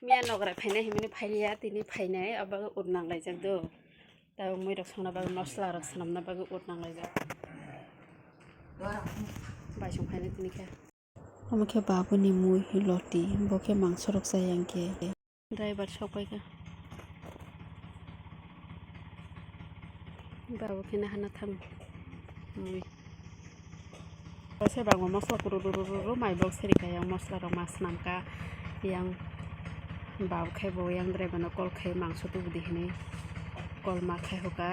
मिया नगरा फायनाय हिमाने फायलिया तिनि फायनाय अब उरनांलाय जाक दो दा मैरक संना बागो मस्ला रक सनामना बागो उरनांलाय जाक बायसं फायनाय तिनिखे আমাকে বাবুনি মুই লটি বকে মাংস রক যাই আঙ্কে ড্রাইভার সবাইকে বাবুকে না হানা থাম মুই saya bangun mosla kuru mai bok serika yang mosla rong mas nangka yang bau kai bo yang driver no kol kai mangso tu budi hini kol ma kai hoka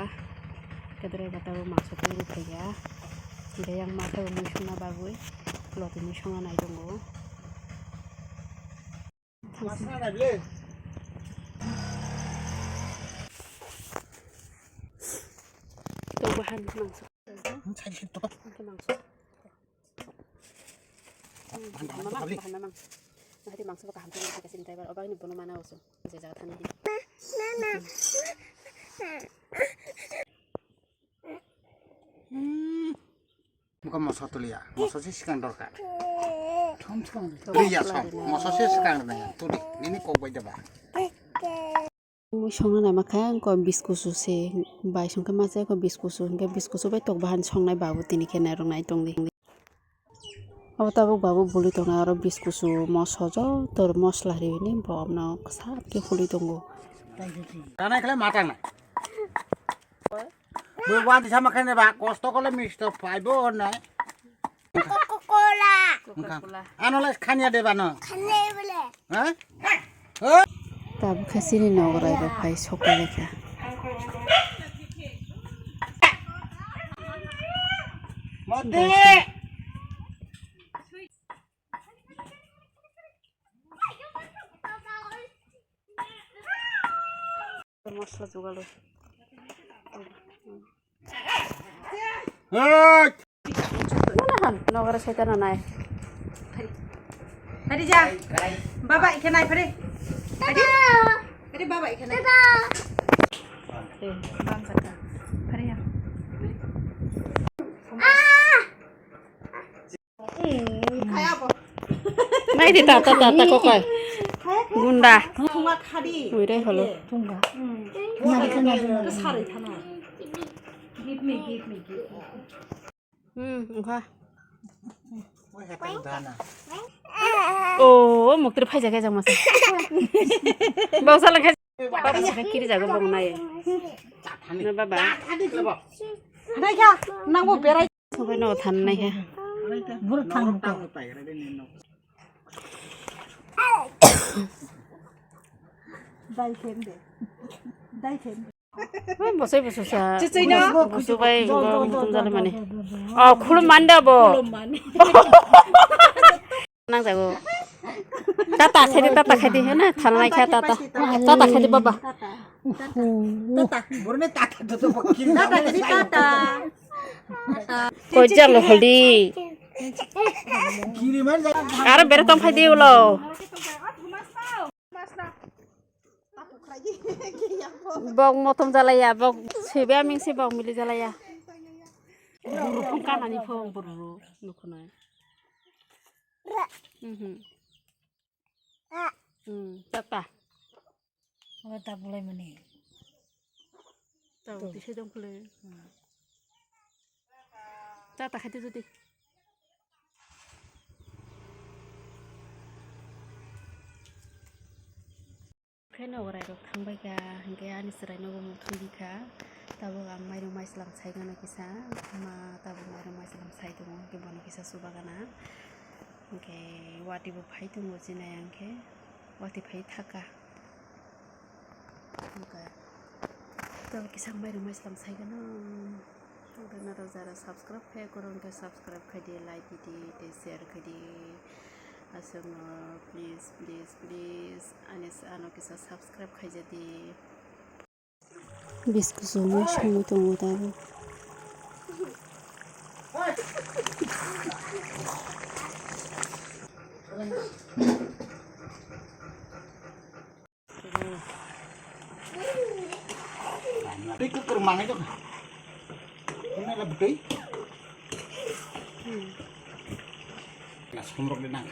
ke driver tahu mangso tu budi ya dia yang ma tahu musona babu lot ini songa nai dongo masna na bile tu bahan mangso cai itu mangso Mama, nanti mangsa bakal hampir kita kasih driver. Obang ini belum mana usul, bisa jaga tanah ini. Bukan masa tu liya, masa sih sekarang dorkar. Liya sah, masa sih sekarang nih. Tuh ini kau baca bah. Musongan nama kan kau biskusu sih, bayi songke masa kau biskusu, ke biskusu bayi tok bahan songnai babu tini kena rong nai tong di. अब तब बाबू बोली तो ना और बिस्कुसु मसजो तोर मसला रे नि बम न साब के खोली दंगो ताना खले माटां ना बुवान दिसा मखाने बा कष्ट करले मिष्ट पाइबो ना कोका आनले खानिया देबा न खाने बोले ह तब खसिनि नगराय बा फाइ सका लेखा मते মশলা জোগালো নগরে সেটা না নাই Hadi ja. Baba ikan naik pade. Hadi baba ikan naik. Bang saka. Pade ya. Kaya apa? নাই দি তা তা তা কোকাই গুন্ডা Tunga khadi. ওই রে হলো Tunga. Nari kana ke sari thana. Give me. ওখা Woi kata dana. ও মুক্তির ফাই জায়গায় যাম আছে বউসালা খাই বাবা সাথে কিরি যাগো বং নাই না বাবা Nai ka nangbo berai. সবাই ন থান নাই হে Bul tang pai kada ni no. Dai khen de. Dai khen. বসে বসে সা Cucuy na. বসে বাই তুমি জানে মানে খুলুম মান দাবো নাং যাগো tata খাই দি হে না থান নাই খা tata খাই দি বাবা Tata. Burne tata tu pakin. Tata jadi tata. কই জাল হলদি Kiriman আর বেরে তম phi দিউলো bong motom jalaya bong sebe aming se bong mili jalaya buru phung kanani phung buru nukhuna tata Tak boleh meni. tau di sedong pule tata khati jodi Kena orang itu tangbai ka, hingga ani serai nobo mutung dika, tabu ang mai rumai selam sai gana kisa, ma tabu mai rumai selam sai tu mo, ke bani kisa suba gana, hingga wati bu pai tu mo jina yang ke, wati pai thaka, hingga tabu kisa mai rumai selam sai gana, hingga nara zara subscribe kai korang ke subscribe kai di like di share kai di Asal please anis anu kisah subscribe kai jadi biskuit semua semua tunggu tahu ikut ke rumah itu. Ini lebih deh. Nas kumrok di nang.